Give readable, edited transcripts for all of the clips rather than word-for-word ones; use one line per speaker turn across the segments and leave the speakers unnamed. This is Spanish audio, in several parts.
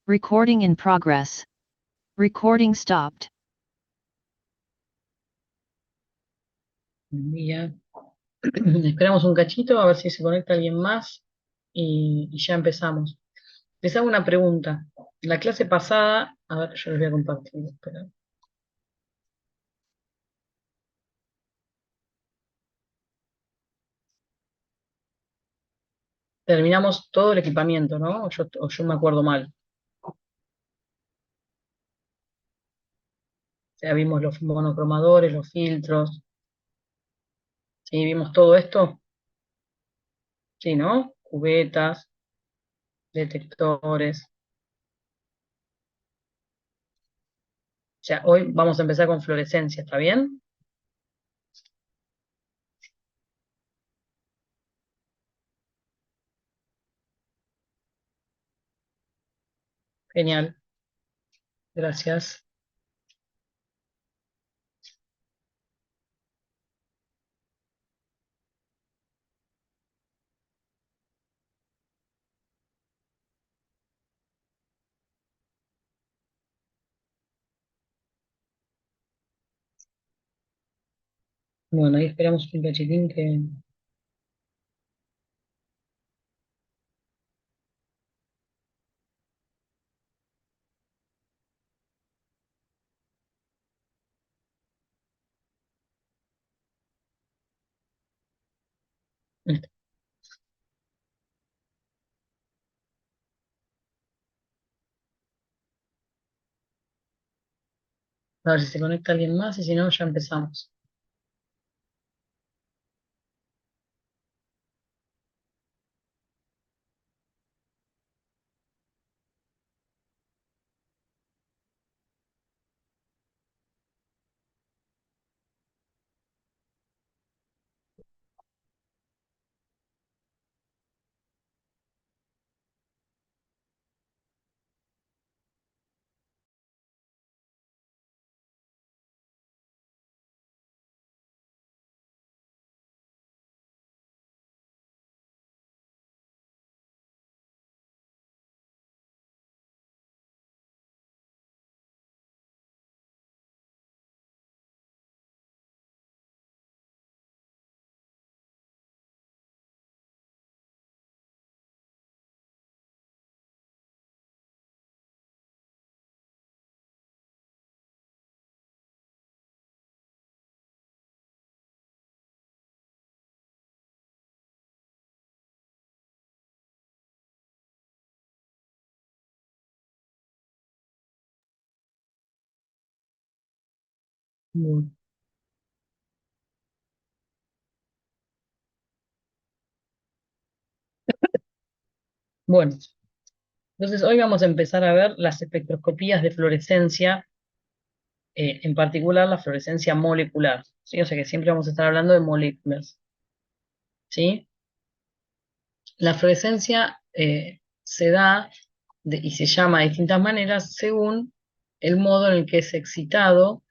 Recording in progress. Recording stopped.
Bien. Esperamos un cachito a ver si se conecta alguien más y ya empezamos. Les hago una pregunta. La clase pasada, a ver, yo les voy a compartir. Espera. Terminamos todo el equipamiento, ¿no? O yo me acuerdo mal. O sea, vimos los monocromadores, los filtros. ¿Sí? ¿Vimos todo esto? Sí, ¿no? Cubetas, detectores. O sea, hoy vamos a empezar con fluorescencia, ¿está bien? Genial. Gracias. Bueno, ahí esperamos un cachitín que... A ver si se conecta alguien más y si no, ya empezamos. Bueno, Bueno, entonces hoy vamos a empezar a ver las espectroscopías de fluorescencia, en particular la fluorescencia molecular, ¿sí? O sea que siempre vamos a estar hablando de moléculas, ¿sí? La fluorescencia se da y se llama de distintas maneras según el modo en el que es excitado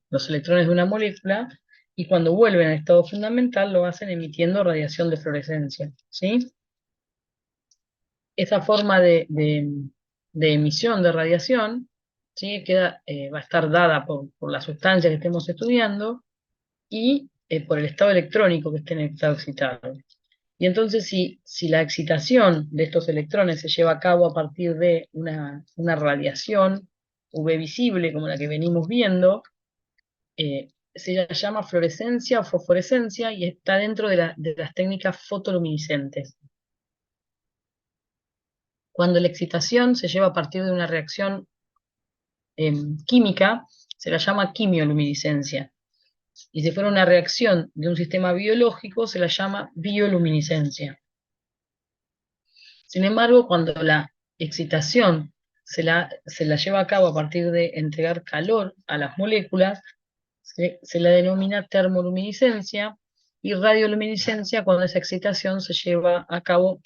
los electrones de una molécula y cuando vuelven al estado fundamental lo hacen emitiendo radiación de fluorescencia, ¿sí? Esa forma de emisión de radiación, ¿sí? Va a estar dada por la sustancia que estemos estudiando y por el estado electrónico que esté en el estado excitado. Y entonces, si la excitación de estos electrones se lleva a cabo a partir de una radiación UV visible, como la que venimos viendo, se la llama fluorescencia o fosforescencia y está dentro de las técnicas fotoluminiscentes. Cuando la excitación se lleva a partir de una reacción química, se la llama quimioluminiscencia. Y si fuera una reacción de un sistema biológico, se la llama bioluminiscencia. Sin embargo, cuando la excitación se la lleva a cabo a partir de entregar calor a las moléculas, se la denomina termoluminiscencia y radioluminiscencia cuando esa excitación se lleva a cabo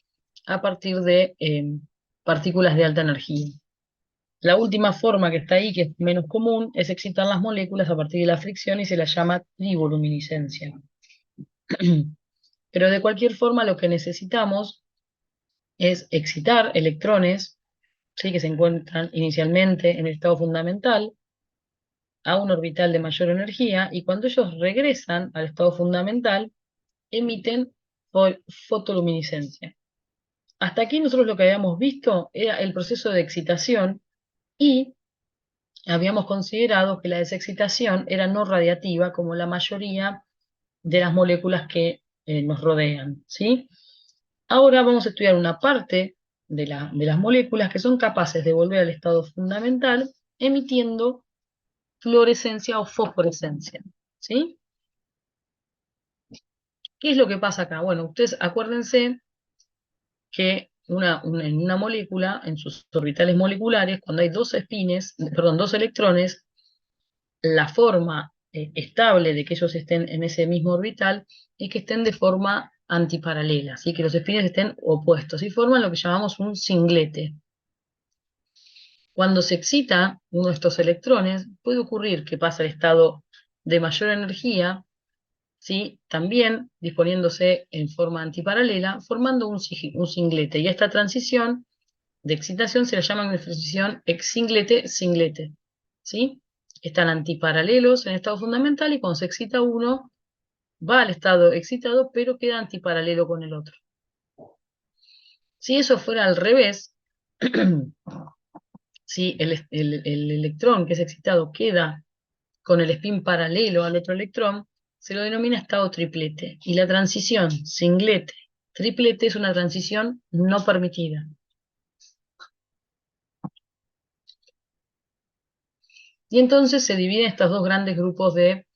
a partir de partículas de alta energía. La última forma que está ahí, que es menos común, es excitar las moléculas a partir de la fricción y se la llama triboluminiscencia. Pero de cualquier forma lo que necesitamos es excitar electrones ¿sí? Que se encuentran inicialmente en el estado fundamental, a un orbital de mayor energía, y cuando ellos regresan al estado fundamental, emiten fotoluminiscencia. Hasta aquí nosotros lo que habíamos visto era el proceso de excitación y habíamos considerado que la desexcitación era no radiativa como la mayoría de las moléculas que nos rodean, ¿sí? Ahora vamos a estudiar una parte de las moléculas que son capaces de volver al estado fundamental emitiendo fluorescencia o fosforescencia, ¿sí? ¿Qué es lo que pasa acá? Bueno, ustedes acuérdense que en una molécula, en sus orbitales moleculares, cuando hay dos electrones, la forma estable de que ellos estén en ese mismo orbital es que estén de forma antiparalela, ¿sí? Que los espines estén opuestos y forman lo que llamamos un singlete. Cuando se excita uno de estos electrones, puede ocurrir que pasa al estado de mayor energía, ¿sí? También disponiéndose en forma antiparalela, formando un singlete. Y a esta transición de excitación se la llama una transición ex-singlete-singlete, ¿sí? Están antiparalelos en el estado fundamental y cuando se excita uno, va al estado excitado, pero queda antiparalelo con el otro. Si eso fuera al revés, si el electrón que es excitado queda con el spin paralelo al otro electrón, se lo denomina estado triplete. Y la transición singlete-triplete es una transición no permitida. Y entonces se dividen estos dos grandes grupos de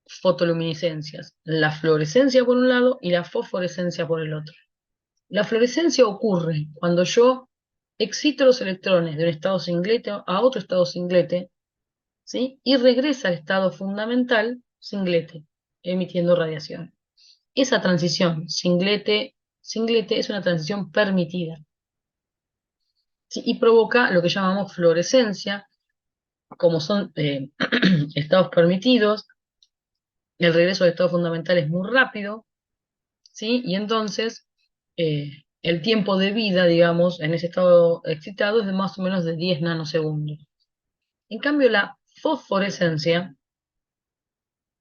fotoluminiscencias, la fluorescencia por un lado y la fosforescencia por el otro. La fluorescencia ocurre cuando yo excito los electrones de un estado singlete a otro estado singlete, ¿sí? Y regresa al estado fundamental singlete, emitiendo radiación. Esa transición singlete es una transición permitida, ¿sí? Y provoca lo que llamamos fluorescencia, como son estados permitidos, el regreso al estado fundamental es muy rápido, ¿sí? Y entonces el tiempo de vida, digamos, en ese estado excitado es de más o menos de 10 nanosegundos. En cambio, la fosforescencia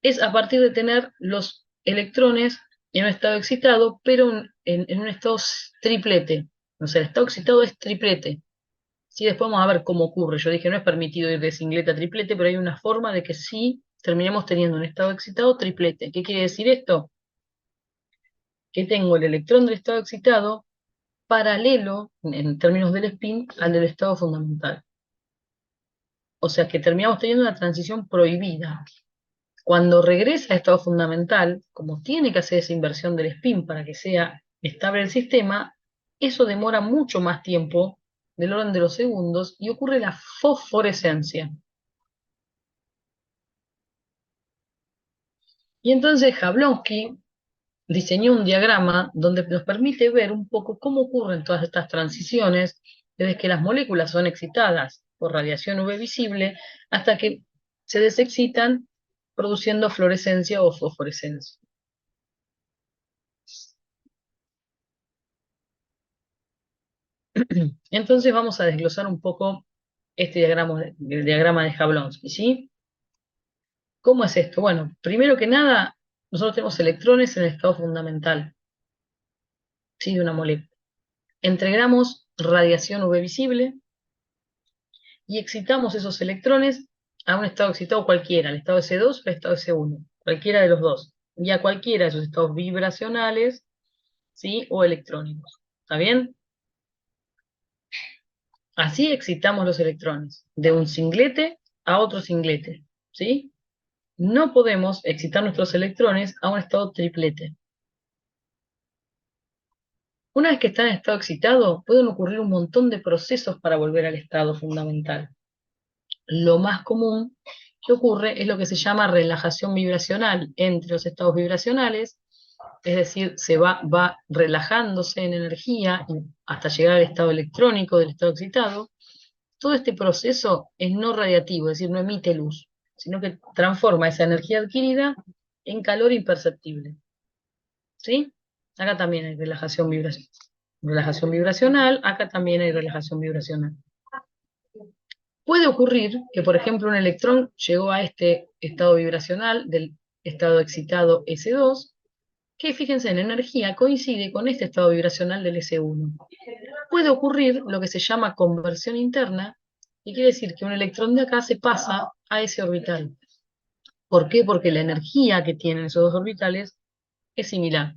es a partir de tener los electrones en un estado excitado, pero en un estado triplete. O sea, el estado excitado es triplete. Sí, después vamos a ver cómo ocurre. Yo dije, no es permitido ir de singlete a triplete, pero hay una forma de que sí terminemos teniendo un estado excitado triplete. ¿Qué quiere decir esto? Que tengo el electrón del estado excitado paralelo, en términos del spin, al del estado fundamental. O sea que terminamos teniendo una transición prohibida. Cuando regresa al estado fundamental, como tiene que hacer esa inversión del spin para que sea estable el sistema, eso demora mucho más tiempo, del orden de los segundos, y ocurre la fosforescencia. Y entonces Jablonski diseñó un diagrama donde nos permite ver un poco cómo ocurren todas estas transiciones, desde que las moléculas son excitadas por radiación UV visible hasta que se desexcitan produciendo fluorescencia o fosforescencia. Entonces vamos a desglosar un poco este diagrama, el diagrama de Jablonski, ¿sí? ¿Cómo es esto? Bueno, primero que nada, nosotros tenemos electrones en el estado fundamental, ¿sí? De una molécula. Entregamos radiación UV visible y excitamos esos electrones a un estado excitado cualquiera, al estado S2 o al estado S1, cualquiera de los dos, y a cualquiera de esos estados vibracionales, ¿sí? O electrónicos. ¿Está bien? Así excitamos los electrones, de un singlete a otro singlete, ¿sí? No podemos excitar nuestros electrones a un estado triplete. Una vez que están en estado excitado, pueden ocurrir un montón de procesos para volver al estado fundamental. Lo más común que ocurre es lo que se llama relajación vibracional entre los estados vibracionales, es decir, va relajándose en energía hasta llegar al estado electrónico del estado excitado. Todo este proceso es no radiativo, es decir, no emite luz, sino que transforma esa energía adquirida en calor imperceptible. ¿Sí? Acá también hay relajación vibracional. relajación vibracional, acá también hay relajación vibracional. Puede ocurrir que, por ejemplo, un electrón llegó a este estado vibracional del estado excitado S2, que fíjense en energía coincide con este estado vibracional del S1. Puede ocurrir lo que se llama conversión interna, y quiere decir que un electrón de acá se pasa a ese orbital. ¿Por qué? Porque la energía que tienen esos dos orbitales es similar.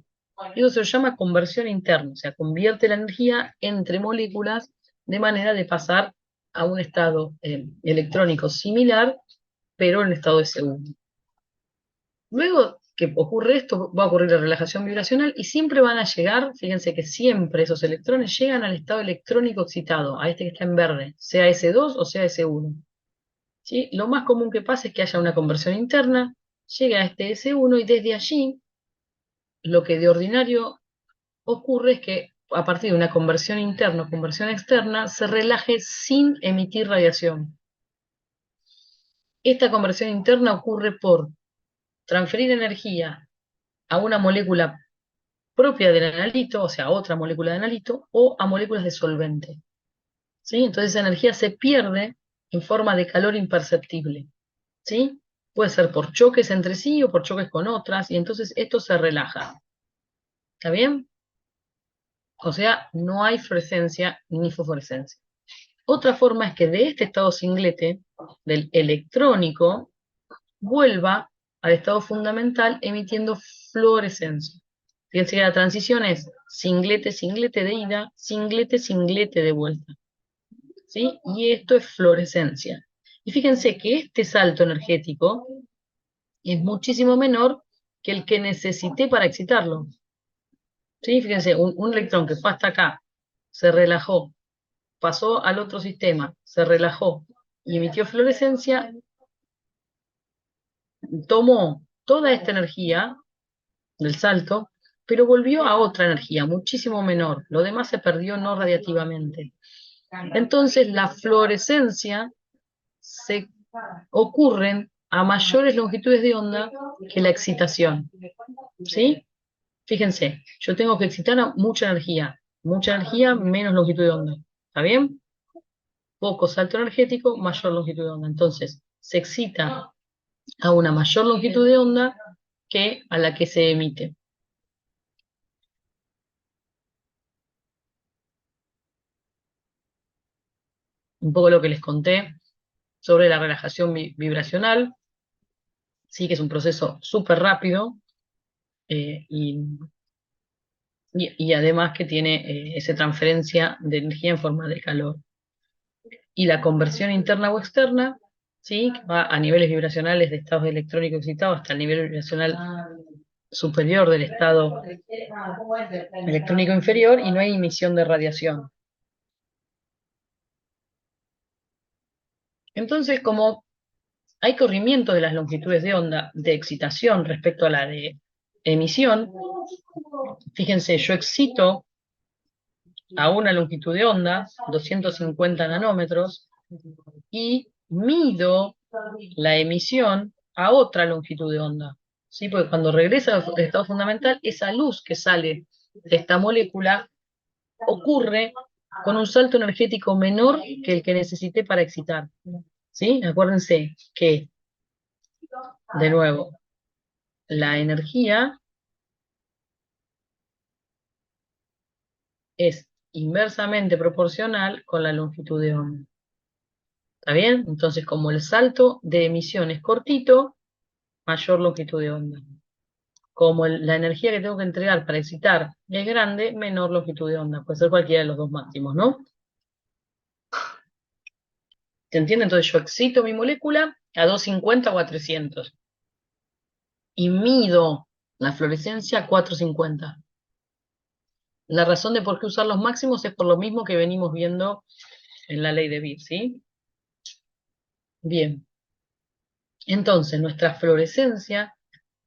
Eso se llama conversión interna, o sea, convierte la energía entre moléculas de manera de pasar a un estado electrónico similar, pero en estado S1. Luego que ocurre esto, va a ocurrir la relajación vibracional y siempre van a llegar, fíjense que siempre esos electrones llegan al estado electrónico excitado, a este que está en verde, sea S2 o sea S1. ¿Sí? Lo más común que pasa es que haya una conversión interna, llega a este S1 y desde allí lo que de ordinario ocurre es que a partir de una conversión interna o conversión externa se relaje sin emitir radiación. Esta conversión interna ocurre por transferir energía a una molécula propia del analito, o sea, a otra molécula de analito, o a moléculas de solvente. ¿Sí? Entonces esa energía se pierde en forma de calor imperceptible. ¿Sí? Puede ser por choques entre sí o por choques con otras, y entonces esto se relaja. ¿Está bien? O sea, no hay fluorescencia ni fosforescencia. Otra forma es que de este estado singlete, del electrónico, vuelva al estado fundamental emitiendo fluorescencia. Fíjense que la transición es singlete, singlete de ida, singlete, singlete de vuelta. ¿Sí? Y esto es fluorescencia. Y fíjense que este salto energético es muchísimo menor que el que necesité para excitarlo. ¿Sí? Fíjense, un electrón que fue hasta acá, se relajó, pasó al otro sistema, se relajó y emitió fluorescencia, tomó toda esta energía del salto, pero volvió a otra energía muchísimo menor. Lo demás se perdió no radiativamente. Entonces, la fluorescencia se ocurre a mayores longitudes de onda que la excitación. ¿Sí? Fíjense, yo tengo que excitar a mucha energía, menos longitud de onda. ¿Está bien? Poco salto energético, mayor longitud de onda. Entonces, se excita a una mayor longitud de onda que a la que se emite. Un poco lo que les conté sobre la relajación vibracional, sí que es un proceso súper rápido y además que tiene esa transferencia de energía en forma de calor. Y la conversión interna o externa, ¿sí? Que va a niveles vibracionales de estados electrónicos excitados hasta el nivel vibracional superior del estado electrónico inferior y no hay emisión de radiación. Entonces, como hay corrimiento de las longitudes de onda de excitación respecto a la de emisión, fíjense, yo excito a una longitud de onda, 250 nanómetros, y mido la emisión a otra longitud de onda. ¿Sí? Porque cuando regresa al estado fundamental, esa luz que sale de esta molécula ocurre con un salto energético menor que el que necesité para excitar. ¿Sí? Acuérdense que, de nuevo, la energía es inversamente proporcional con la longitud de onda. ¿Está bien? Entonces, como el salto de emisión es cortito, mayor longitud de onda. Como la energía que tengo que entregar para excitar es grande, menor longitud de onda. Puede ser cualquiera de los dos máximos, ¿no? ¿Se entiende? Entonces yo excito mi molécula a 250 o a 300. Y mido la fluorescencia a 450. La razón de por qué usar los máximos es por lo mismo que venimos viendo en la ley de Beer, ¿sí? Bien. Entonces, nuestra fluorescencia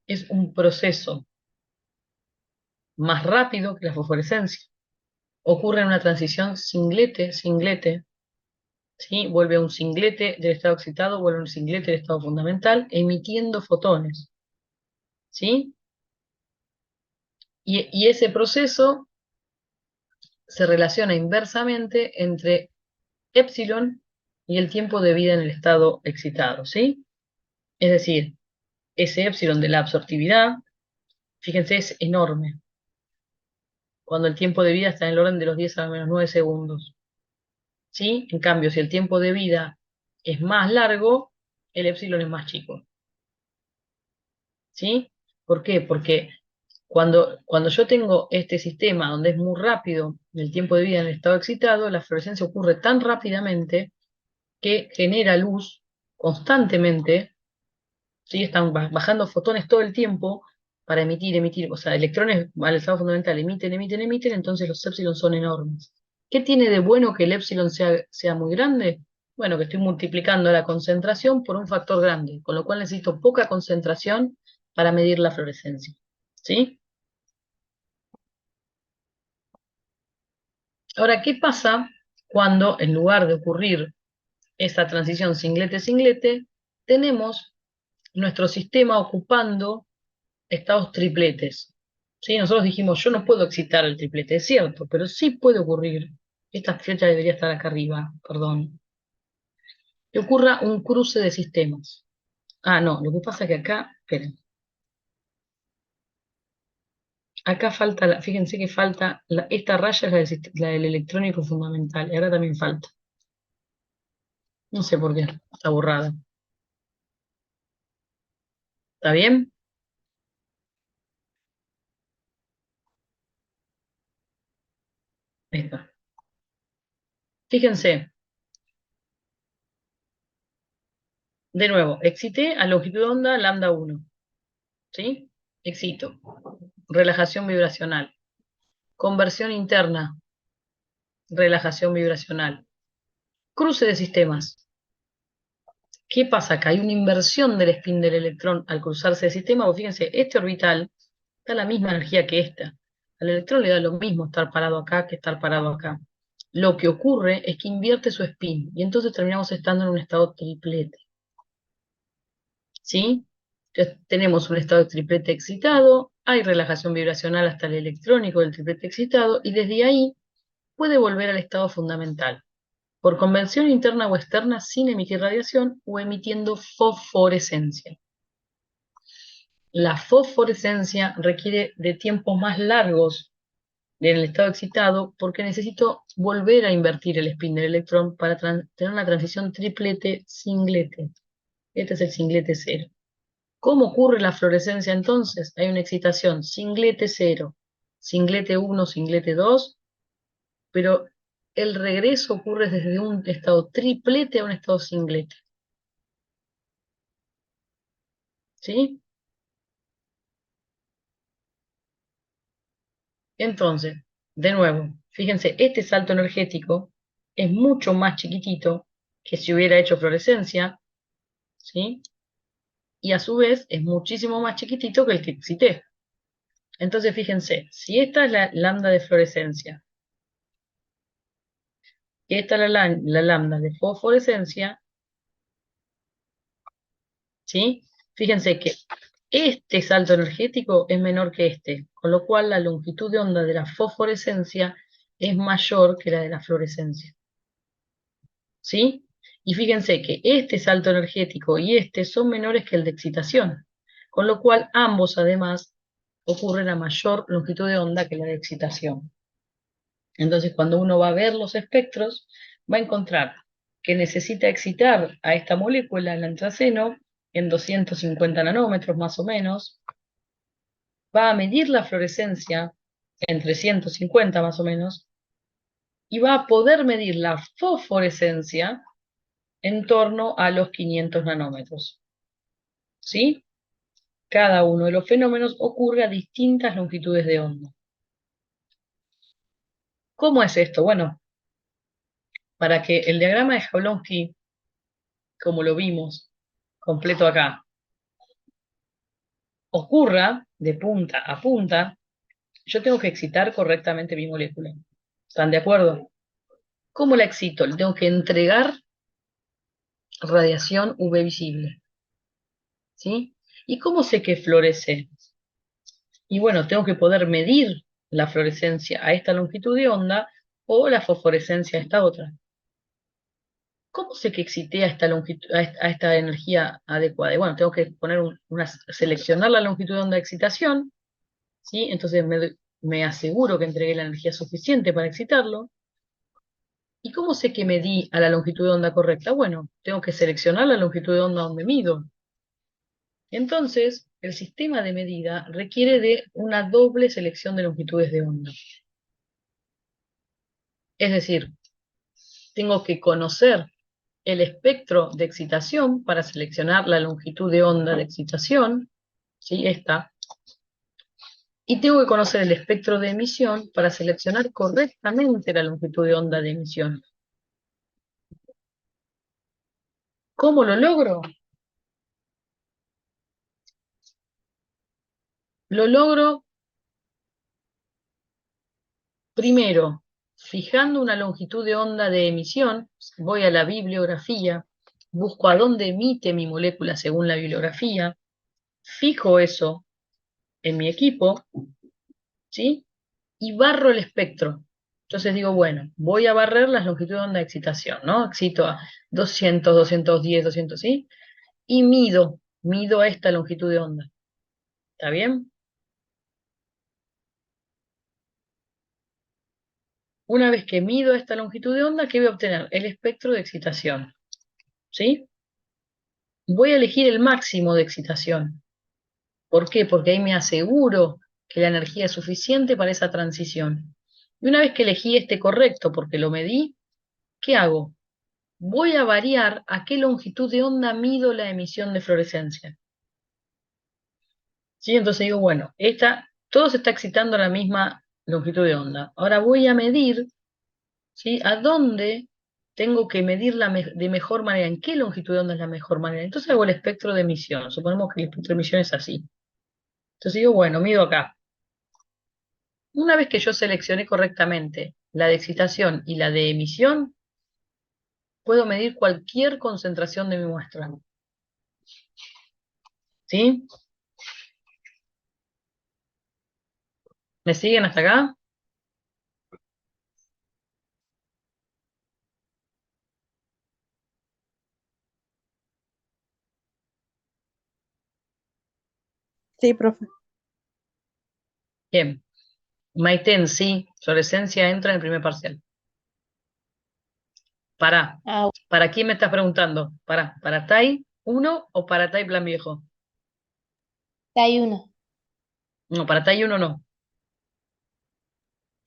es un proceso más rápido que la fosforescencia. Ocurre en una transición singlete, ¿sí? Vuelve a un singlete del estado excitado, vuelve a un singlete del estado fundamental, emitiendo fotones. ¿Sí? Y ese proceso se relaciona inversamente entre epsilon y el tiempo de vida en el estado excitado, ¿sí? Es decir, ese epsilon de la absortividad, fíjense, es enorme, cuando el tiempo de vida está en el orden de los 10 a la menos 9 segundos, ¿sí? En cambio, si el tiempo de vida es más largo, el epsilon es más chico, ¿sí? ¿Por qué? Porque cuando yo tengo este sistema donde es muy rápido el tiempo de vida en el estado excitado, la fluorescencia ocurre tan rápidamente que genera luz constantemente, ¿sí? Están bajando fotones todo el tiempo para emitir, o sea, electrones al estado fundamental emiten, entonces los épsilon son enormes. ¿Qué tiene de bueno que el épsilon sea muy grande? Bueno, que estoy multiplicando la concentración por un factor grande, con lo cual necesito poca concentración para medir la fluorescencia, ¿sí? Ahora, ¿qué pasa cuando en lugar de ocurrir esta transición singlete-singlete, tenemos nuestro sistema ocupando estados tripletes? ¿Sí? Nosotros dijimos, yo no puedo excitar el triplete, es cierto, pero sí puede ocurrir, esta flecha debería estar acá arriba, perdón, que ocurra un cruce de sistemas. Ah, no, lo que pasa es que acá, esperen, acá falta, fíjense que falta, esta raya es la del electrónico fundamental, y ahora también falta. No sé por qué, está borrada. ¿Está bien? Ahí está. Fíjense, de nuevo, excité a longitud de onda lambda 1, ¿sí? Excito. Relajación vibracional. Conversión interna. Relajación vibracional. Cruce de sistemas. ¿Qué pasa acá? Hay una inversión del spin del electrón al cruzarse de sistema. Pues fíjense, este orbital da la misma energía que esta. Al electrón le da lo mismo estar parado acá que estar parado acá. Lo que ocurre es que invierte su spin y entonces terminamos estando en un estado triplete. ¿Sí? Entonces, tenemos un estado de triplete excitado, hay relajación vibracional hasta el electrónico del triplete excitado y desde ahí puede volver al estado fundamental, por convención interna o externa sin emitir radiación o emitiendo fosforescencia. La fosforescencia requiere de tiempos más largos en el estado excitado porque necesito volver a invertir el spin del electrón para tener una transición triplete-singlete. Este es el singlete cero. ¿Cómo ocurre la fluorescencia entonces? Hay una excitación singlete 0, singlete 1, singlete 2, pero el regreso ocurre desde un estado triplete a un estado singlete. ¿Sí? Entonces, de nuevo, fíjense, este salto energético es mucho más chiquitito que si hubiera hecho fluorescencia, ¿sí? Y a su vez es muchísimo más chiquitito que el que excité. Entonces, fíjense, si esta es la lambda de fluorescencia y esta es la lambda de fosforescencia, ¿sí? Fíjense que este salto energético es menor que este, con lo cual la longitud de onda de la fosforescencia es mayor que la de la fluorescencia, ¿sí? Y fíjense que este salto energético y este son menores que el de excitación, con lo cual ambos además ocurren a mayor longitud de onda que la de excitación. Entonces, cuando uno va a ver los espectros, va a encontrar que necesita excitar a esta molécula, el antraceno, en 250 nanómetros más o menos, va a medir la fluorescencia en 350 más o menos, y va a poder medir la fosforescencia en torno a los 500 nanómetros. ¿Sí? Cada uno de los fenómenos ocurre a distintas longitudes de onda. ¿Cómo es esto? Bueno, para que el diagrama de Jablonski, como lo vimos, completo acá, ocurra de punta a punta, yo tengo que excitar correctamente mi molécula. ¿Están de acuerdo? ¿Cómo la excito? Le tengo que entregar radiación UV visible. ¿Sí? ¿Y cómo sé que florece? Y bueno, tengo que poder medir la fluorescencia a esta longitud de onda o la fosforescencia a esta otra. ¿Cómo sé que excité a esta longitud, a esta energía adecuada? Y bueno, tengo que poner seleccionar la longitud de onda de excitación, ¿sí? Entonces me aseguro que entregué la energía suficiente para excitarlo. ¿Y cómo sé que medí a la longitud de onda correcta? Bueno, tengo que seleccionar la longitud de onda donde mido. Entonces, el sistema de medida requiere de una doble selección de longitudes de onda. Es decir, tengo que conocer el espectro de excitación para seleccionar la longitud de onda de excitación, ¿sí? Esta. Y tengo que conocer el espectro de emisión para seleccionar correctamente la longitud de onda de emisión. ¿Cómo lo logro? Lo logro primero fijando una longitud de onda de emisión. Voy a la bibliografía, busco a dónde emite mi molécula según la bibliografía, fijo eso en mi equipo, ¿sí? Y barro el espectro. Entonces digo, bueno, voy a barrer las longitudes de onda de excitación, ¿no? Excito a 200, 210, 200, ¿sí? Y mido esta longitud de onda. ¿Está bien? Una vez que mido esta longitud de onda, ¿qué voy a obtener? El espectro de excitación, ¿sí? Voy a elegir el máximo de excitación. ¿Por qué? Porque ahí me aseguro que la energía es suficiente para esa transición. Y una vez que elegí este correcto, porque lo medí, ¿qué hago? Voy a variar a qué longitud de onda mido la emisión de fluorescencia. ¿Sí? Entonces digo, bueno, todo se está excitando a la misma longitud de onda. Ahora voy a medir, ¿sí? A dónde tengo que medir de mejor manera, en qué longitud de onda es la mejor manera. Entonces hago el espectro de emisión. Suponemos que el espectro de emisión es así. Entonces digo, bueno, mido acá. Una vez que yo seleccioné correctamente la de excitación y la de emisión, puedo medir cualquier concentración de mi muestra. ¿Sí? ¿Me siguen hasta acá?
Sí, profe.
Bien. Maiten, sí, fluorescencia entra en el primer parcial. Para.
Ah,
¿Para quién me estás preguntando? ¿Para TAI 1 o para TAI plan viejo?
hay uno.
No, para TAI 1 no.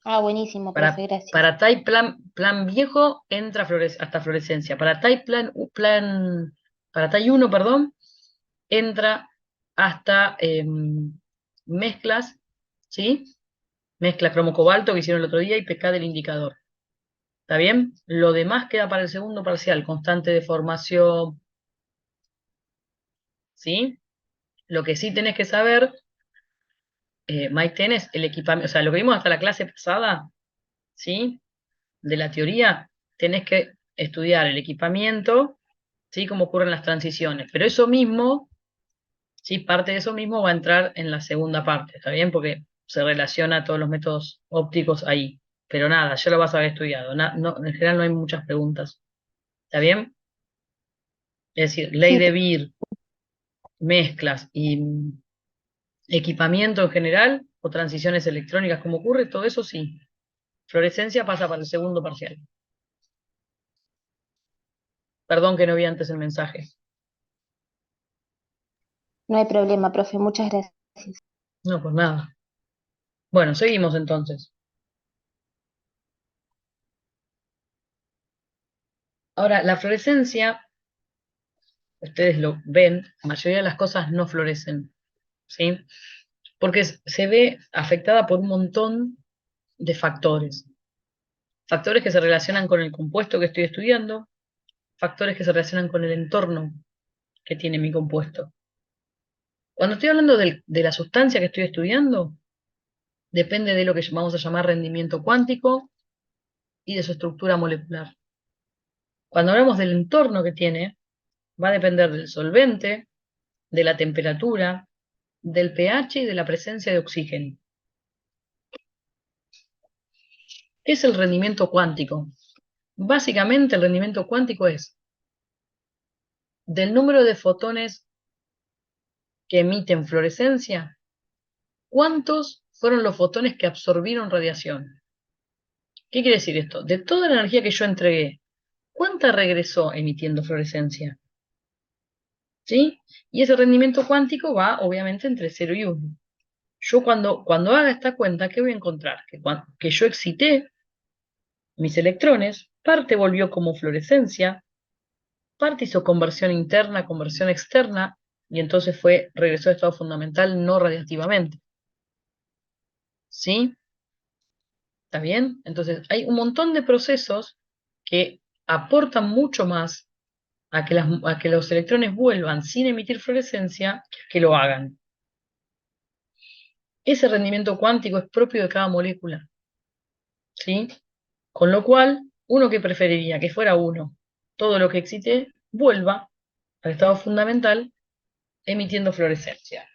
Ah, buenísimo,
Para,
profe, gracias.
para TAI plan viejo entra hasta fluorescencia. Para TAI para TAI 1, perdón, entra hasta mezclas, ¿sí? Mezcla cromo-cobalto que hicieron el otro día y PK del indicador. ¿Está bien? Lo demás queda para el segundo parcial, constante de formación, ¿sí? Lo que sí tenés que saber, Mike, tenés el equipamiento, o sea, lo que vimos hasta la clase pasada, ¿sí? De la teoría, tenés que estudiar el equipamiento, ¿sí? Cómo ocurren las transiciones. Pero eso mismo, ¿sí? Parte de eso mismo va a entrar en la segunda parte, ¿está bien? Porque se relaciona a todos los métodos ópticos ahí. Pero nada, ya lo vas a haber estudiado. En general no hay muchas preguntas. ¿Está bien? Es decir, ley
Sí,
de Beer, mezclas y equipamiento en general, o transiciones electrónicas, como ocurre, todo eso sí. Fluorescencia pasa para el segundo parcial. Perdón que no vi antes el mensaje.
no hay problema, profe, muchas gracias.
No, pues nada. Bueno, seguimos entonces. Ahora, la fluorescencia, ustedes lo ven, la mayoría de las cosas no fluorecen, ¿sí? Porque se ve afectada por un montón de factores. Factores que se relacionan con el compuesto que estoy estudiando, factores que se relacionan con el entorno que tiene mi compuesto. Cuando estoy hablando de la sustancia que estoy estudiando, depende de lo que vamos a llamar rendimiento cuántico y de su estructura molecular. Cuando hablamos del entorno que tiene, va a depender del solvente, de la temperatura, del pH y de la presencia de oxígeno. ¿Qué es el rendimiento cuántico? Básicamente el rendimiento cuántico es del número de fotones que emiten fluorescencia, ¿cuántos fueron los fotones que absorbieron radiación? ¿Qué quiere decir esto? De toda la energía que yo entregué, ¿cuánta regresó emitiendo fluorescencia? ¿Sí? Y ese rendimiento cuántico va obviamente entre 0 y 1. Yo cuando haga esta cuenta, ¿qué voy a encontrar? Que yo excité mis electrones, parte volvió como fluorescencia, parte hizo conversión interna, conversión externa, y entonces regresó a estado fundamental no radiactivamente. ¿Sí? ¿Está bien? Entonces hay un montón de procesos que aportan mucho más a que los electrones vuelvan sin emitir fluorescencia que lo hagan. Ese rendimiento cuántico es propio de cada molécula. ¿Sí? Con lo cual, uno que preferiría que fuera uno, todo lo que excite vuelva al estado fundamental emitiendo fluorescencia.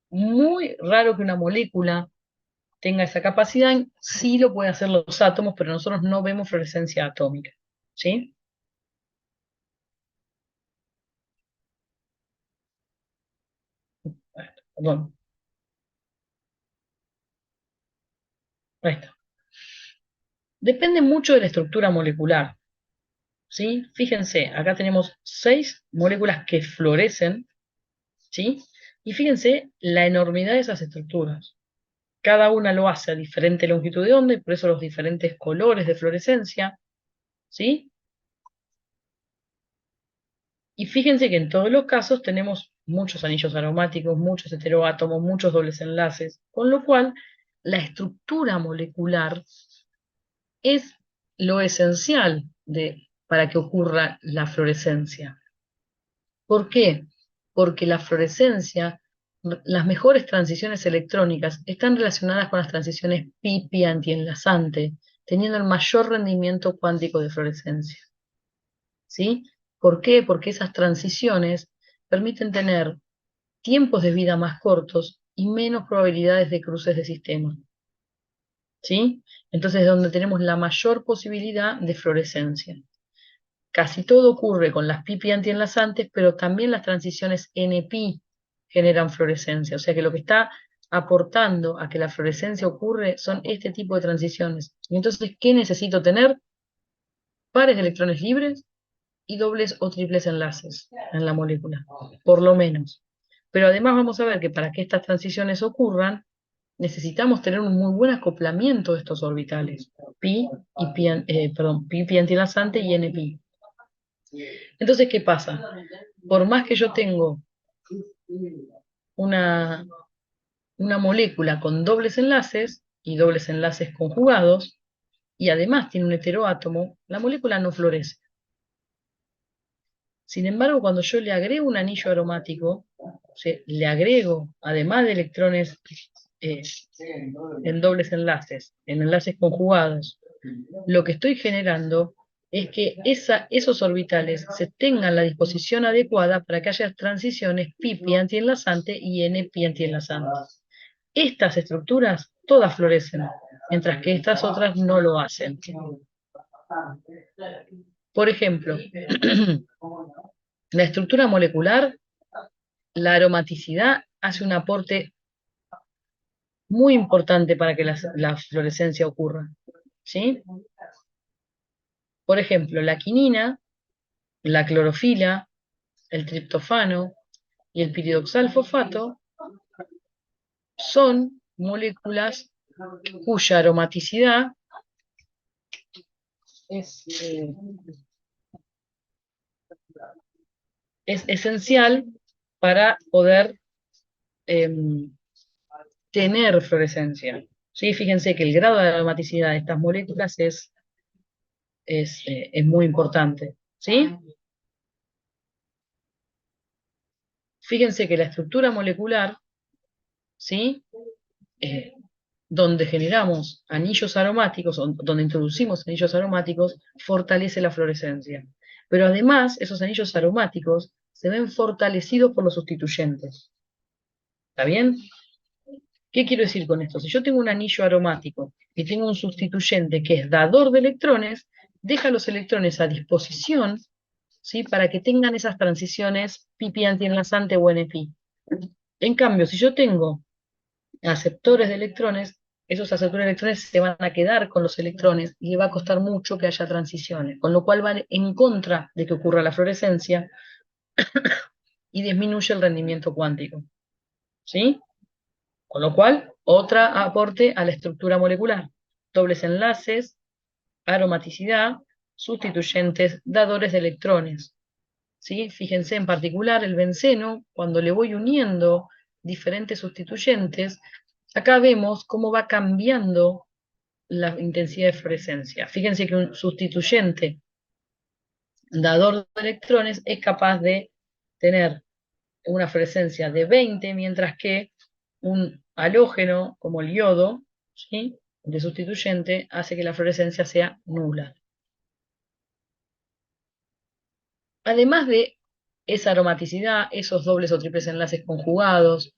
Muy raro que una molécula tenga esa capacidad, sí lo pueden hacer los átomos, pero nosotros no vemos fluorescencia atómica. ¿Sí? Perdón. Ahí está. Depende mucho de la estructura molecular. ¿Sí? Fíjense, acá tenemos 6 moléculas que fluorescen, ¿sí? Y fíjense la enormidad de esas estructuras. Cada una lo hace a diferente longitud de onda y por eso los diferentes colores de fluorescencia, ¿sí? Y fíjense que en todos los casos tenemos muchos anillos aromáticos, muchos heteroátomos, muchos dobles enlaces, con lo cual la estructura molecular es lo esencial para que ocurra la fluorescencia. ¿Por qué? Porque la fluorescencia, las mejores transiciones electrónicas están relacionadas con las transiciones pi-pi antienlazante, teniendo el mayor rendimiento cuántico de fluorescencia. ¿Sí? ¿Por qué? Porque esas transiciones permiten tener tiempos de vida más cortos y menos probabilidades de cruces de sistema. ¿Sí? Entonces es donde tenemos la mayor posibilidad de fluorescencia. Casi todo ocurre con las pi-pi antienlazantes, pero también las transiciones n-pi generan fluorescencia. O sea que lo que está aportando a que la fluorescencia ocurre son este tipo de transiciones. Y entonces, ¿qué necesito tener? Pares de electrones libres y dobles o triples enlaces en la molécula, por lo menos. Pero además vamos a ver que para que estas transiciones ocurran, necesitamos tener un muy buen acoplamiento de estos orbitales, pi antienlazante y n-pi. Entonces, ¿qué pasa? Por más que yo tengo una molécula con dobles enlaces y dobles enlaces conjugados, y además tiene un heteroátomo, la molécula no florece. Sin embargo, cuando yo le agrego un anillo aromático, o sea, le agrego, además de electrones en dobles enlaces, en enlaces conjugados, lo que estoy generando es que esos orbitales se tengan la disposición adecuada para que haya transiciones pi-pi antienlazante y n-pi antienlazante. Estas estructuras todas florecen, mientras que estas otras no lo hacen. Por ejemplo, la estructura molecular, la aromaticidad hace un aporte muy importante para que la fluorescencia ocurra. ¿Sí? Por ejemplo, la quinina, la clorofila, el triptofano y el piridoxalfosfato son moléculas cuya aromaticidad es esencial para poder tener fluorescencia. ¿Sí? Fíjense que el grado de aromaticidad de estas moléculas es muy importante. ¿Sí? Fíjense que la estructura molecular, ¿sí? Donde generamos anillos aromáticos, donde introducimos anillos aromáticos, fortalece la fluorescencia. Pero además, esos anillos aromáticos se ven fortalecidos por los sustituyentes. ¿Está bien? ¿Qué quiero decir con esto? Si yo tengo un anillo aromático y tengo un sustituyente que es dador de electrones, deja los electrones a disposición, ¿sí? Para que tengan esas transiciones pi-pi antienlazante o NP. En cambio, si yo tengo aceptores de electrones, esos aceptores de electrones se van a quedar con los electrones y le va a costar mucho que haya transiciones, con lo cual van en contra de que ocurra la fluorescencia y disminuye el rendimiento cuántico. ¿Sí? Con lo cual, otro aporte a la estructura molecular. Dobles enlaces, aromaticidad, sustituyentes, dadores de electrones. ¿Sí? Fíjense en particular el benceno, cuando le voy uniendo diferentes sustituyentes, acá vemos cómo va cambiando la intensidad de fluorescencia. Fíjense que un sustituyente dador de electrones es capaz de tener una fluorescencia de 20, mientras que un halógeno como el yodo, ¿sí?, de sustituyente, hace que la fluorescencia sea nula. Además de esa aromaticidad, esos dobles o triples enlaces conjugados,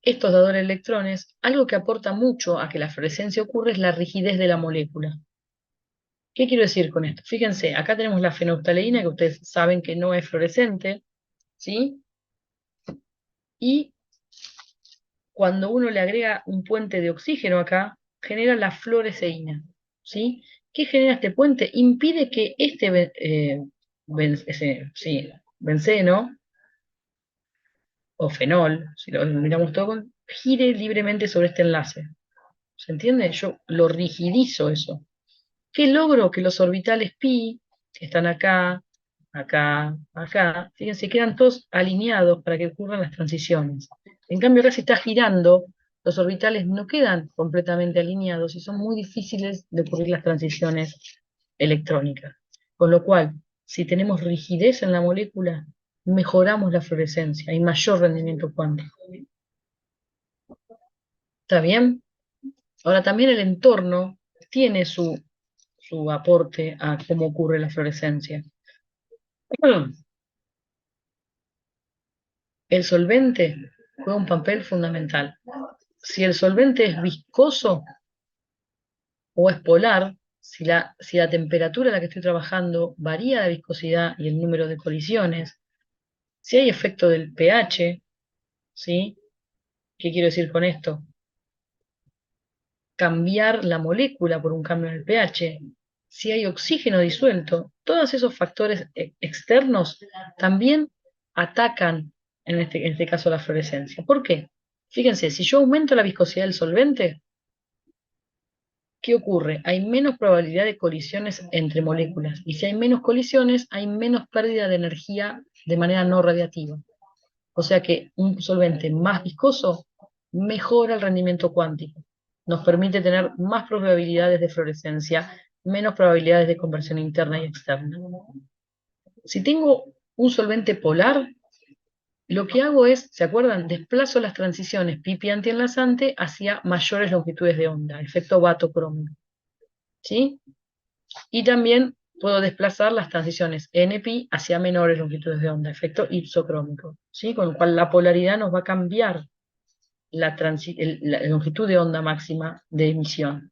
estos dadores de electrones, algo que aporta mucho a que la fluorescencia ocurra es la rigidez de la molécula. ¿Qué quiero decir con esto? Fíjense, acá tenemos la fenolftaleína, que ustedes saben que no es fluorescente, ¿sí? Y cuando uno le agrega un puente de oxígeno acá, genera la fluoresceína, ¿sí? ¿Qué genera este puente? Impide que este benceno o fenol, si lo miramos todo, gire libremente sobre este enlace. ¿Se entiende? Yo lo rigidizo eso. ¿Qué logro? Que los orbitales pi, que están acá, acá, acá, fíjense, quedan todos alineados para que ocurran las transiciones. En cambio, acá se está girando, los orbitales no quedan completamente alineados y son muy difíciles de ocurrir las transiciones electrónicas. Con lo cual, si tenemos rigidez en la molécula, mejoramos la fluorescencia, hay mayor rendimiento cuántico. ¿Está bien? Ahora también el entorno tiene su aporte a cómo ocurre la fluorescencia. El solvente juega un papel fundamental. Si el solvente es viscoso o es polar, si la temperatura a la que estoy trabajando varía la viscosidad y el número de colisiones, si hay efecto del pH, ¿sí? ¿Qué quiero decir con esto? Cambiar la molécula por un cambio en el pH, si hay oxígeno disuelto, todos esos factores externos también atacan en este caso la fluorescencia. ¿Por qué? Fíjense, si yo aumento la viscosidad del solvente, ¿qué ocurre? Hay menos probabilidad de colisiones entre moléculas, y si hay menos colisiones, hay menos pérdida de energía de manera no radiativa. O sea que un solvente más viscoso mejora el rendimiento cuántico. Nos permite tener más probabilidades de fluorescencia, menos probabilidades de conversión interna y externa. Si tengo un solvente polar, lo que hago es, ¿se acuerdan? Desplazo las transiciones pi-pi antienlazante hacia mayores longitudes de onda, efecto batocrómico. ¿Sí? Y también puedo desplazar las transiciones NP hacia menores longitudes de onda, efecto ipsocrómico, ¿sí? Con lo cual la polaridad nos va a cambiar la longitud de onda máxima de emisión.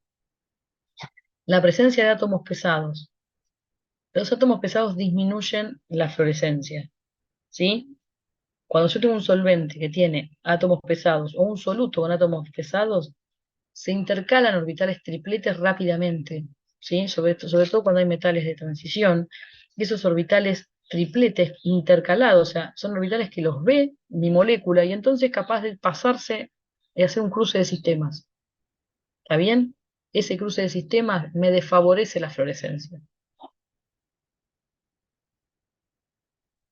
La presencia de átomos pesados. Los átomos pesados disminuyen la fluorescencia, ¿sí? Cuando yo tengo un solvente que tiene átomos pesados o un soluto con átomos pesados, se intercalan orbitales tripletes rápidamente, ¿sí? Sobre todo cuando hay metales de transición, y esos orbitales tripletes intercalados, o sea, son orbitales que los ve mi molécula y entonces es capaz de pasarse y hacer un cruce de sistemas. ¿Está bien? Ese cruce de sistemas me desfavorece la fluorescencia.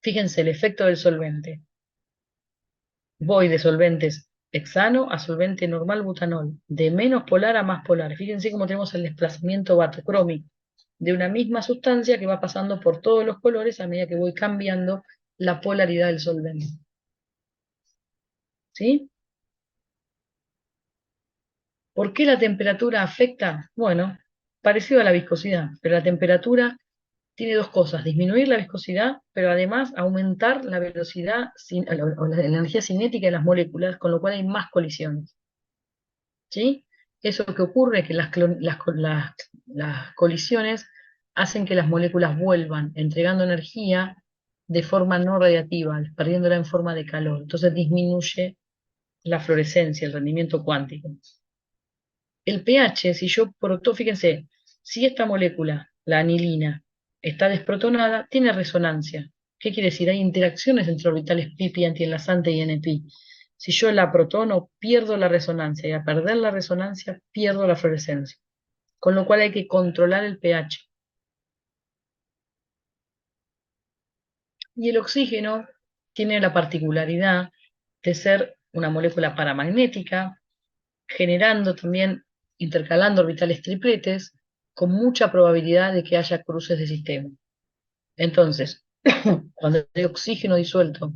Fíjense el efecto del solvente. Voy de solventes hexano a solvente normal butanol, de menos polar a más polar. Fíjense cómo tenemos el desplazamiento batocrómico de una misma sustancia que va pasando por todos los colores a medida que voy cambiando la polaridad del solvente. ¿Sí? ¿Por qué la temperatura afecta? Bueno, parecido a la viscosidad, pero la temperatura tiene dos cosas: disminuir la viscosidad, pero además aumentar la velocidad o la energía cinética de las moléculas, con lo cual hay más colisiones. ¿sí? Eso que ocurre es que las colisiones hacen que las moléculas vuelvan, entregando energía de forma no radiativa, perdiéndola en forma de calor. Entonces disminuye la fluorescencia, el rendimiento cuántico. El pH, si yo fíjense, si esta molécula, la anilina, está desprotonada, tiene resonancia. ¿Qué quiere decir? Hay interacciones entre orbitales pi antienlazante y NP. Si yo la protono, pierdo la resonancia, y al perder la resonancia, pierdo la fluorescencia. Con lo cual hay que controlar el pH. Y el oxígeno tiene la particularidad de ser una molécula paramagnética, generando también, intercalando orbitales tripletes, con mucha probabilidad de que haya cruces de sistema. Entonces, cuando hay oxígeno disuelto,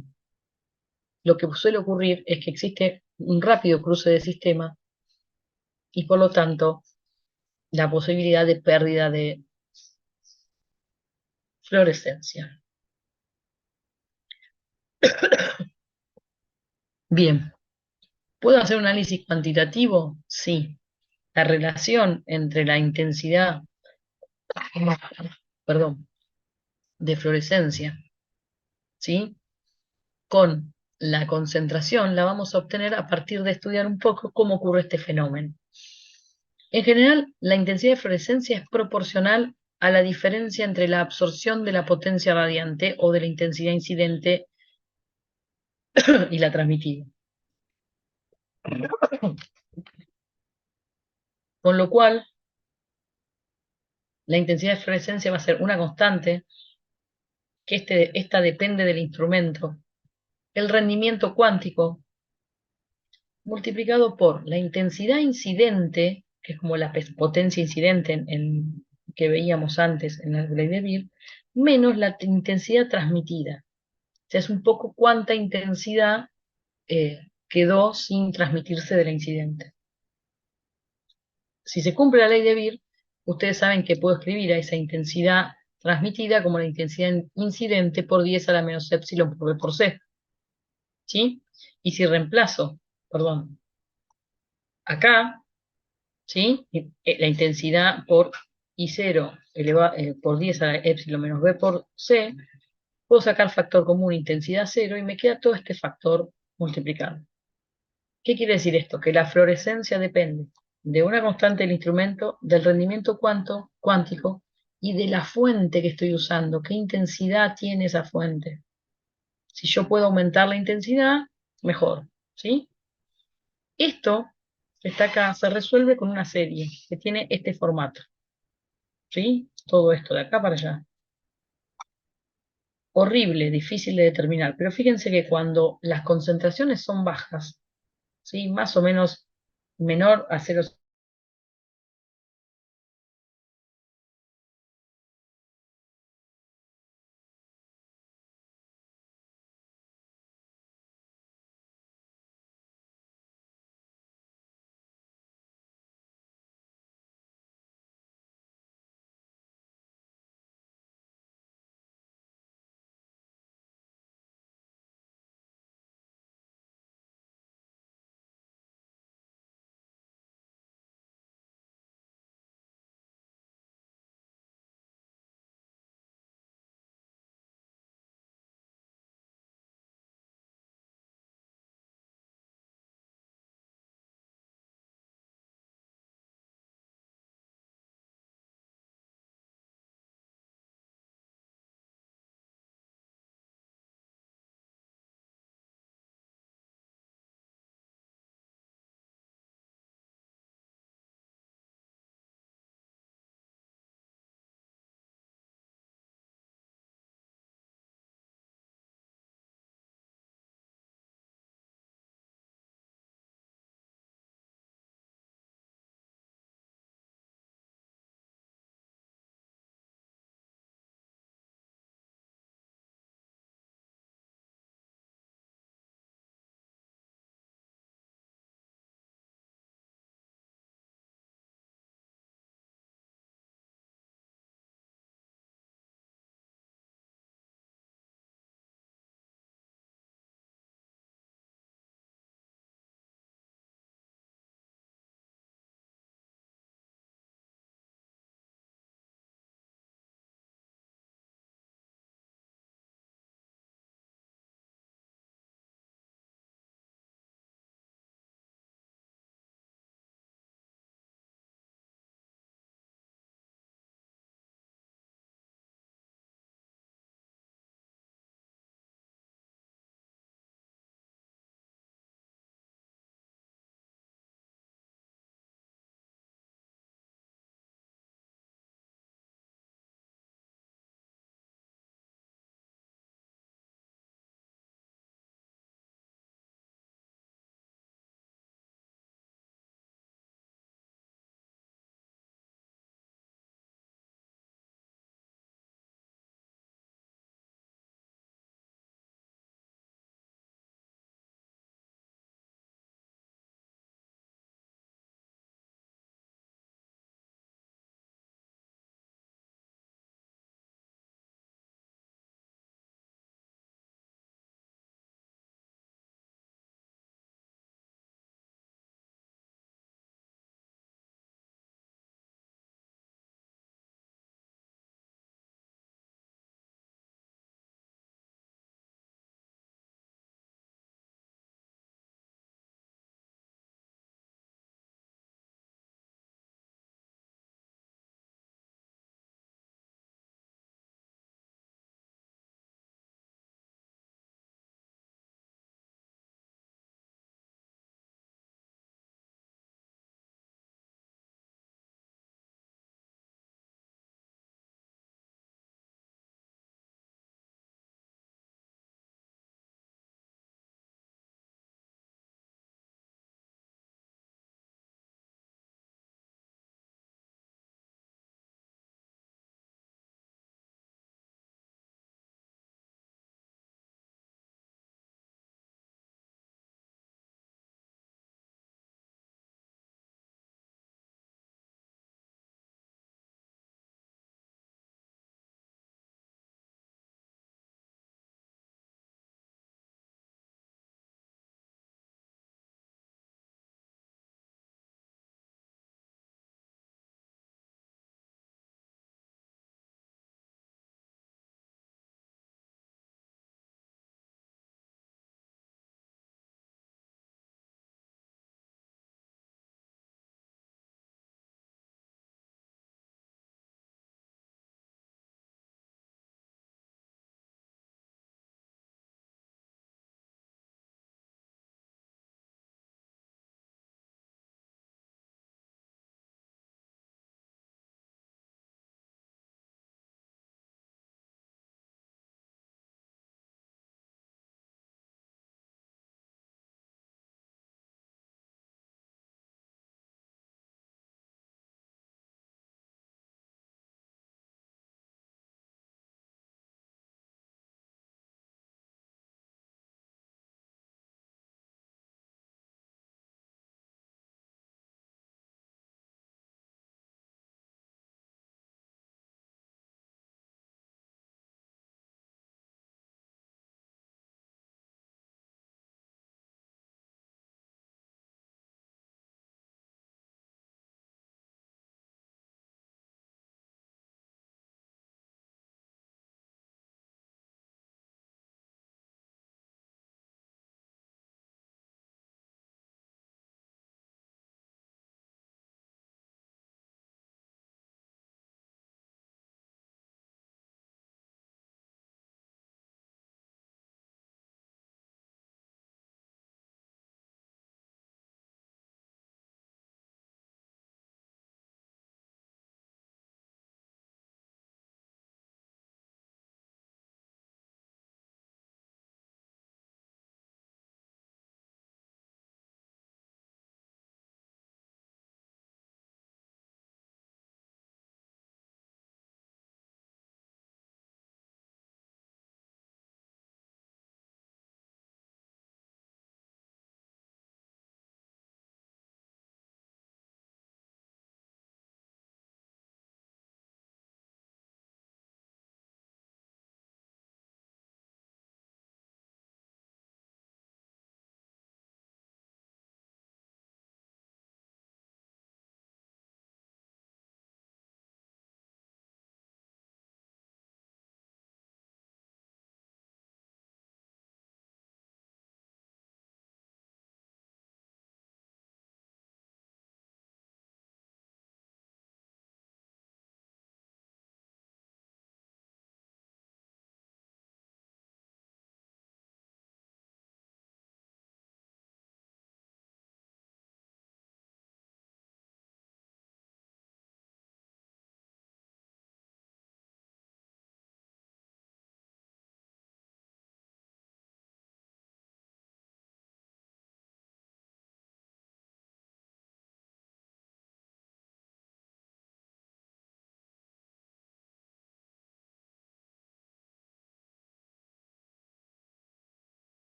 lo que suele ocurrir es que existe un rápido cruce de sistema y por lo tanto la posibilidad de pérdida de fluorescencia. Bien, ¿puedo hacer un análisis cuantitativo? Sí. La relación entre la intensidad, perdón, de fluorescencia, ¿sí?, con la concentración la vamos a obtener a partir de estudiar un poco cómo ocurre este fenómeno. En general, la intensidad de fluorescencia es proporcional a la diferencia entre la absorción de la potencia radiante o de la intensidad incidente y la transmitida. Con lo cual, la intensidad de fluorescencia va a ser una constante, que esta depende del instrumento, el rendimiento cuántico, multiplicado por la intensidad incidente, que es como la potencia incidente que veíamos antes en el Ley de Beer, menos la intensidad transmitida. O sea, es un poco cuánta intensidad quedó sin transmitirse de la incidente. Si se cumple la ley de Beer, ustedes saben que puedo escribir a esa intensidad transmitida como la intensidad incidente por 10 a la menos epsilon por B por C. ¿Sí? Y si reemplazo, perdón, acá, ¿sí?, la intensidad por I0 por 10 a la epsilon menos B por C, puedo sacar factor común intensidad 0 y me queda todo este factor multiplicado. ¿Qué quiere decir esto? Que la fluorescencia depende de una constante del instrumento, del rendimiento cuántico y de la fuente que estoy usando. ¿Qué intensidad tiene esa fuente? Si yo puedo aumentar la intensidad, mejor, ¿sí? Esto que está acá se resuelve con una serie que tiene este formato, ¿sí? Todo esto de acá para allá. Horrible, difícil de determinar, pero fíjense que cuando las concentraciones son bajas, ¿sí?, más o menos menor a 0,5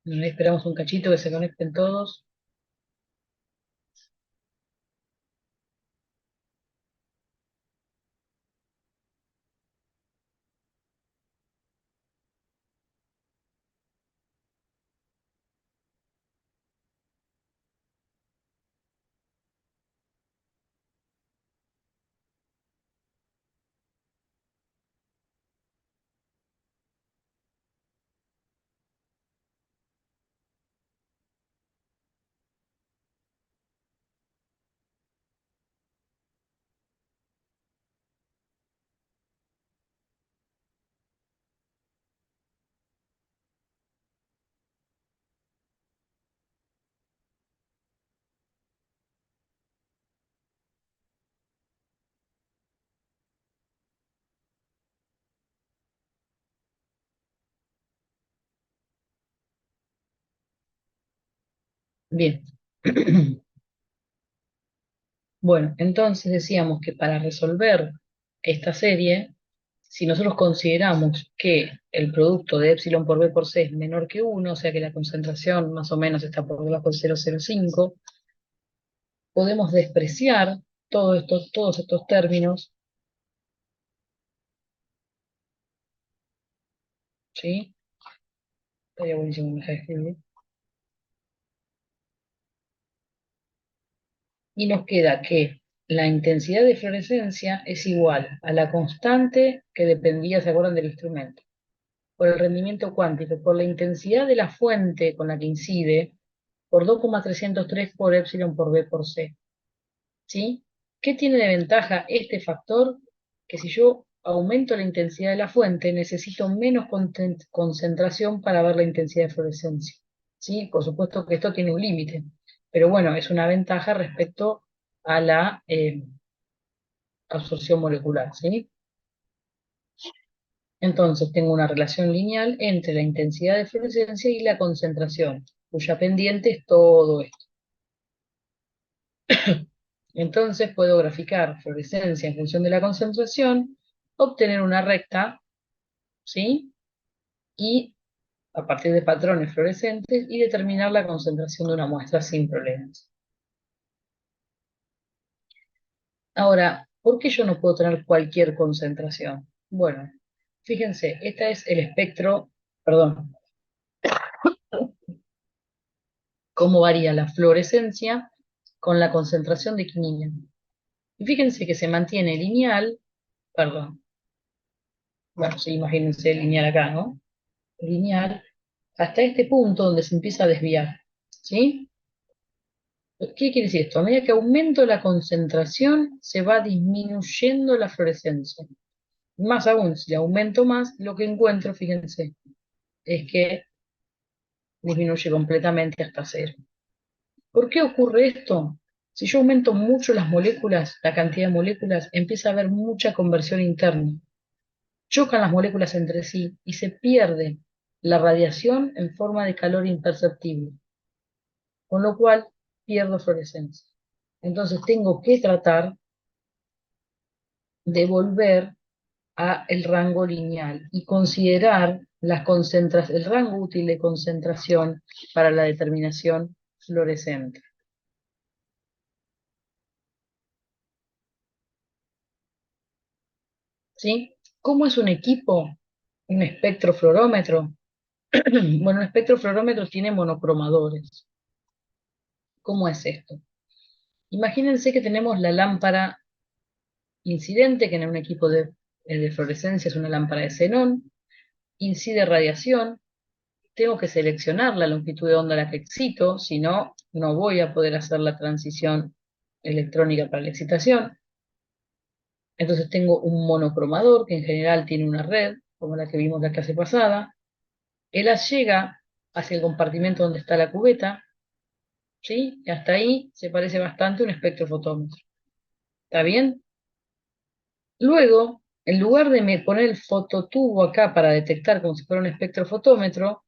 Esperamos un cachito que se conecten todos. Bien. Bueno, entonces decíamos que para resolver esta serie, si nosotros consideramos que el producto de epsilon por b por c es menor que 1, o sea que la concentración más o menos está por debajo de 0,05, podemos despreciar todos estos términos, ¿sí? Estaría buenísimo que me deje escribir. Y nos queda que la intensidad de fluorescencia es igual a la constante que dependía, ¿se acuerdan del instrumento? Por el rendimiento cuántico, por la intensidad de la fuente con la que incide, por 2,303 por epsilon por b por c. ¿Sí? ¿Qué tiene de ventaja este factor? Que si yo aumento la intensidad de la fuente, necesito menos concentración para ver la intensidad de fluorescencia. ¿Sí? Por supuesto que esto tiene un límite, pero bueno, es una ventaja respecto a la absorción molecular. ¿Sí? Entonces tengo una relación lineal entre la intensidad de fluorescencia y la concentración, cuya pendiente es todo esto. Entonces puedo graficar fluorescencia en función de la concentración, obtener una recta, ¿sí? Y a partir de patrones fluorescentes y determinar la concentración de una muestra sin problemas. Ahora, ¿por qué yo no puedo tener cualquier concentración? Bueno, fíjense, este es el espectro, perdón, cómo varía la fluorescencia con la concentración de quinina. Y fíjense que se mantiene lineal, perdón, bueno, sí, imagínense lineal acá, ¿no? Lineal, hasta este punto donde se empieza a desviar, ¿sí? ¿Qué quiere decir esto? A medida que aumento la concentración, se va disminuyendo la fluorescencia. Más aún, si aumento más, lo que encuentro, fíjense, es que disminuye completamente hasta cero. ¿Por qué ocurre esto? Si yo aumento mucho las moléculas, la cantidad de moléculas, empieza a haber mucha conversión interna. Chocan las moléculas entre sí y se pierde la radiación en forma de calor imperceptible, con lo cual pierdo fluorescencia. Entonces tengo que tratar de volver a el rango lineal y considerar el rango útil de concentración para la determinación fluorescente. ¿Sí? ¿Cómo es un equipo? Un espectrofluorómetro. Bueno, un espectrofluorómetro tiene monocromadores. ¿Cómo es esto? Imagínense que tenemos la lámpara incidente, que en un equipo de fluorescencia es una lámpara de xenón, incide radiación, tengo que seleccionar la longitud de onda a la que excito, si no, no voy a poder hacer la transición electrónica para la excitación. Entonces tengo un monocromador que en general tiene una red, como la que vimos la clase pasada. El haz llega hacia el compartimento donde está la cubeta, ¿sí? Y hasta ahí se parece bastante a un espectrofotómetro. ¿Está bien? Luego, en lugar de poner el fototubo acá para detectar como si fuera un espectrofotómetro,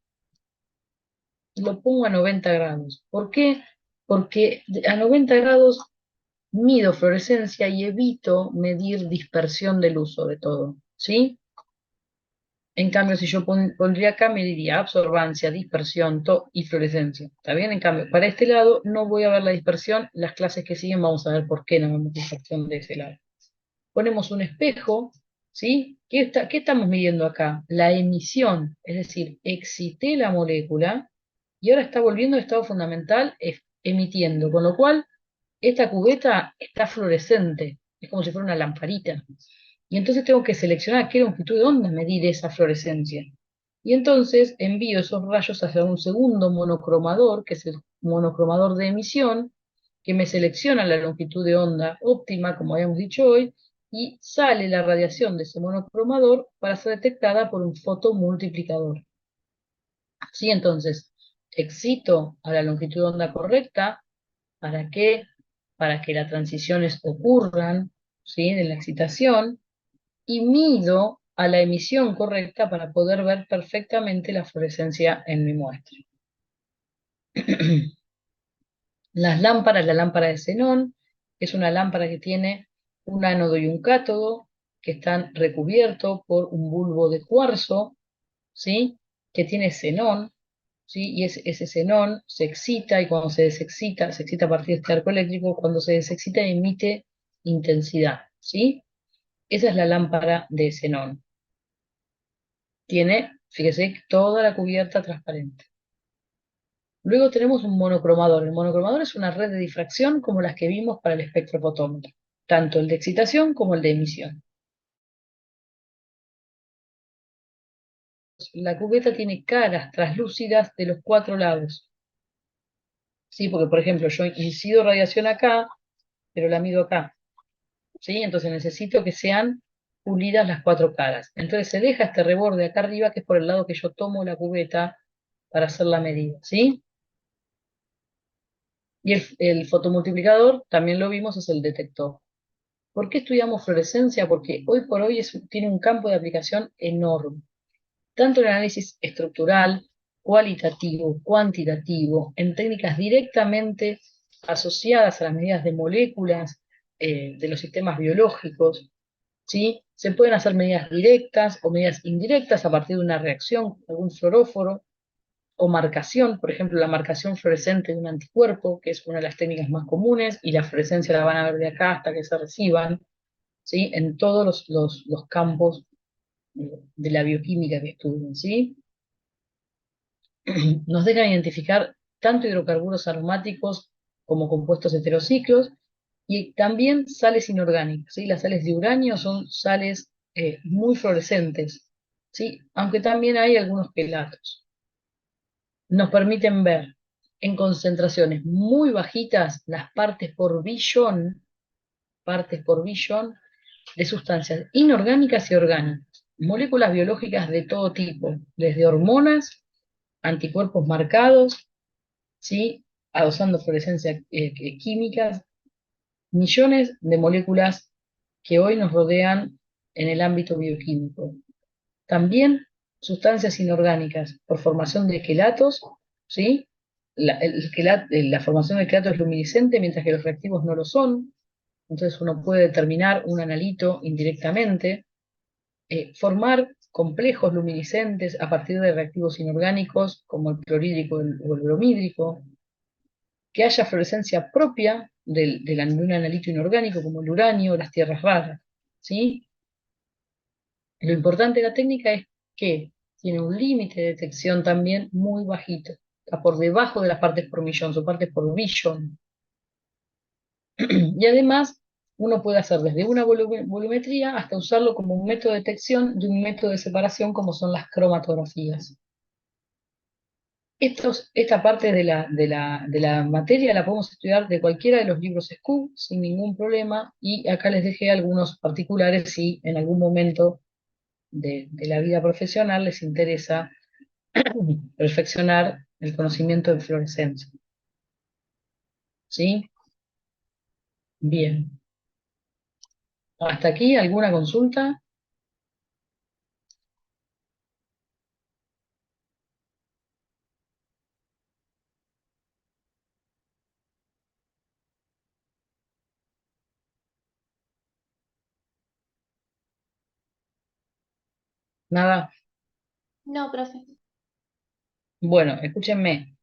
lo pongo a 90 grados. ¿Por qué? Porque a 90 grados mido fluorescencia y evito medir dispersión de luz sobre todo, ¿sí? En cambio, si yo pondría acá, me diría absorbancia, dispersión, y fluorescencia. ¿Está bien? En cambio, para este lado no voy a ver la dispersión. Las clases que siguen vamos a ver por qué no vemos dispersión de ese lado. Ponemos un espejo, ¿sí? ¿Qué estamos midiendo acá? La emisión, es decir, excité la molécula y ahora está volviendo al estado fundamental emitiendo, con lo cual esta cubeta está fluorescente, es como si fuera una lamparita. Y entonces tengo que seleccionar a qué longitud de onda medir esa fluorescencia. Y entonces envío esos rayos hacia un segundo monocromador, que es el monocromador de emisión, que me selecciona la longitud de onda óptima, como habíamos dicho hoy, y sale la radiación de ese monocromador para ser detectada por un fotomultiplicador. Así entonces, excito a la longitud de onda correcta. ¿Para qué? Para que las transiciones ocurran, ¿sí? De la excitación, y mido a la emisión correcta para poder ver perfectamente la fluorescencia en mi muestra. Las lámparas, la lámpara de xenón, es una lámpara que tiene un ánodo y un cátodo, que están recubiertos por un bulbo de cuarzo, ¿sí? Que tiene xenón, ¿sí? Y ese xenón se excita y cuando se excita a partir de este arco eléctrico, cuando se desexcita emite intensidad, ¿sí? Esa es la lámpara de xenón. Tiene, fíjese, toda la cubierta transparente. Luego tenemos un monocromador. El monocromador es una red de difracción como las que vimos para el espectrofotómetro, tanto el de excitación como el de emisión. La cubeta tiene caras translúcidas de los 4 lados. ¿Sí? Porque, por ejemplo, yo incido radiación acá, pero la mido acá. ¿Sí? Entonces necesito que sean pulidas las 4 caras. Entonces se deja este reborde acá arriba, que es por el lado que yo tomo la cubeta para hacer la medida. ¿Sí? Y el fotomultiplicador, también lo vimos, es el detector. ¿Por qué estudiamos fluorescencia? Porque hoy por hoy tiene un campo de aplicación enorme, tanto en análisis estructural, cualitativo, cuantitativo, en técnicas directamente asociadas a las medidas de moléculas de los sistemas biológicos, ¿sí? Se pueden hacer medidas directas o medidas indirectas a partir de una reacción con algún fluoróforo, o marcación, por ejemplo, la marcación fluorescente de un anticuerpo, que es una de las técnicas más comunes, y la fluorescencia la van a ver de acá hasta que se reciban, ¿sí? En todos los campos de la bioquímica que estudian, ¿sí? Nos dejan identificar tanto hidrocarburos aromáticos como compuestos heterociclos, y también sales inorgánicas, ¿sí? Las sales de uranio son sales muy fluorescentes, ¿sí? Aunque también hay algunos quelatos. Nos permiten ver en concentraciones muy bajitas las partes por billón de sustancias inorgánicas y orgánicas, moléculas biológicas de todo tipo, desde hormonas, anticuerpos marcados, ¿sí? Adosando fluorescencia químicas, millones de moléculas que hoy nos rodean en el ámbito bioquímico. También sustancias inorgánicas por formación de quelatos, ¿sí? La formación de quelato es luminiscente, mientras que los reactivos no lo son. Entonces uno puede determinar un analito indirectamente, formar complejos luminiscentes a partir de reactivos inorgánicos, como el clorhídrico o el bromídrico, que haya fluorescencia propia de un analito inorgánico, como el uranio o las tierras raras, ¿sí? Lo importante de la técnica es que tiene un límite de detección también muy bajito, está por debajo de las partes por millón, son partes por billón. Y además, uno puede hacer desde una volumetría hasta usarlo como un método de detección de un método de separación como son las cromatografías. Esta parte de la materia la podemos estudiar de cualquiera de los libros SCU sin ningún problema, y acá les dejé algunos particulares si en algún momento de la vida profesional les interesa perfeccionar el conocimiento de fluorescencia. ¿Sí? Bien. ¿Hasta aquí alguna consulta? Nada.
No, profe.
Bueno, escúchenme.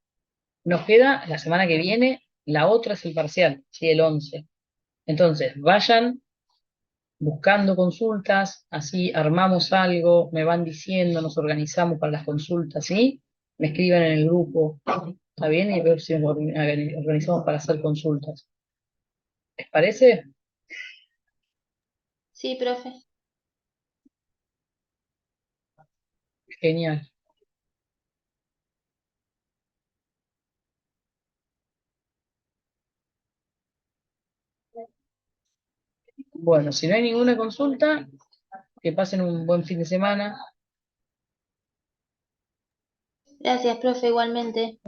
Nos queda la semana que viene, la otra es el parcial, ¿sí? El 11. Entonces, vayan buscando consultas, así armamos algo, me van diciendo, nos organizamos para las consultas, ¿sí? Me escriben en el grupo, ¿está bien? Y veo si nos organizamos para hacer consultas. ¿Les parece?
Sí, profe.
Genial. Bueno, si no hay ninguna consulta, que pasen un buen fin de semana.
Gracias, profe, igualmente.